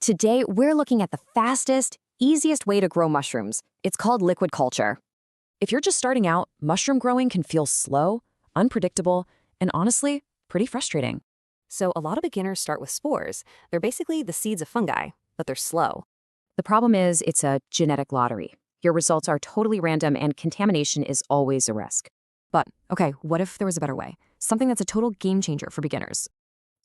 Today, we're looking at the fastest, easiest way to grow mushrooms. It's called liquid culture. If you're just starting out, mushroom growing can feel slow, unpredictable, and honestly, pretty frustrating. So a lot of beginners start with spores. They're basically the seeds of fungi, but they're slow. The problem is it's a genetic lottery. Your results are totally random and contamination is always a risk. But, okay, what if there was a better way? Something that's a total game changer for beginners.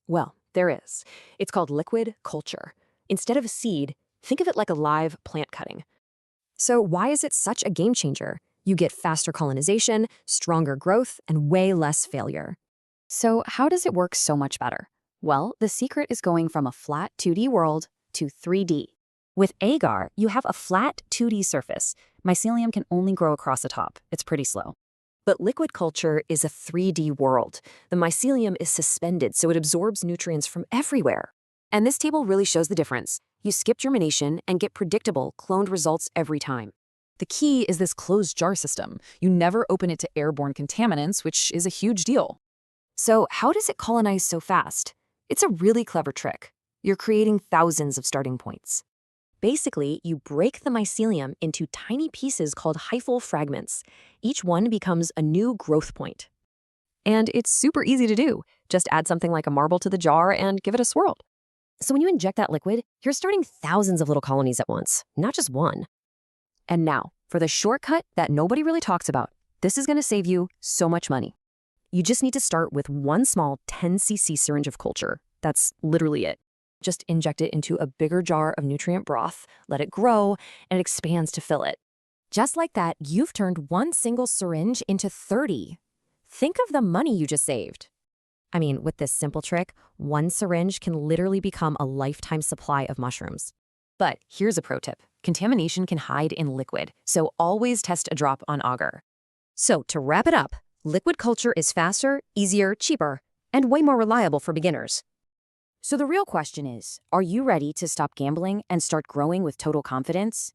Well, there is. It's called liquid culture. Instead of a seed, think of it like a live plant cutting. So why is it such a game changer? You get faster colonization, stronger growth, and way less failure. So how does it work so much better? Well, the secret is going from a flat 2D world to 3D. With Agar, you have a flat 2D surface. Mycelium can only grow across the top. It's pretty slow. But liquid culture is a 3D world. The mycelium is suspended, so it absorbs nutrients from everywhere. And this table really shows the difference. You skip germination and get predictable, cloned results every time. The key is this closed jar system. You never open it to airborne contaminants, which is a huge deal. So how does it colonize so fast? It's a really clever trick. You're creating thousands of starting points. Basically, you break the mycelium into tiny pieces called Hyphal fragments. Each one becomes a new growth point. And it's super easy to do. Just add something like a marble to the jar and give it a swirl. So when you inject that liquid, you're starting thousands of little colonies at once, not just one. And now, for the shortcut that nobody really talks about, this is going to save you so much money. You just need to start with one small 10cc syringe of culture. That's literally it. Just inject it into a bigger jar of nutrient broth, let it grow, and it expands to fill it. Just like that, you've turned one single syringe into 30. Think of the money you just saved. I mean, with this simple trick, one syringe can literally become a lifetime supply of mushrooms. But here's a pro tip. Contamination can hide in liquid, so always test a drop on Agar. So to wrap it up, liquid culture is faster, easier, cheaper, and way more reliable for beginners. So the real question is, are you ready to stop gambling and start growing with total confidence?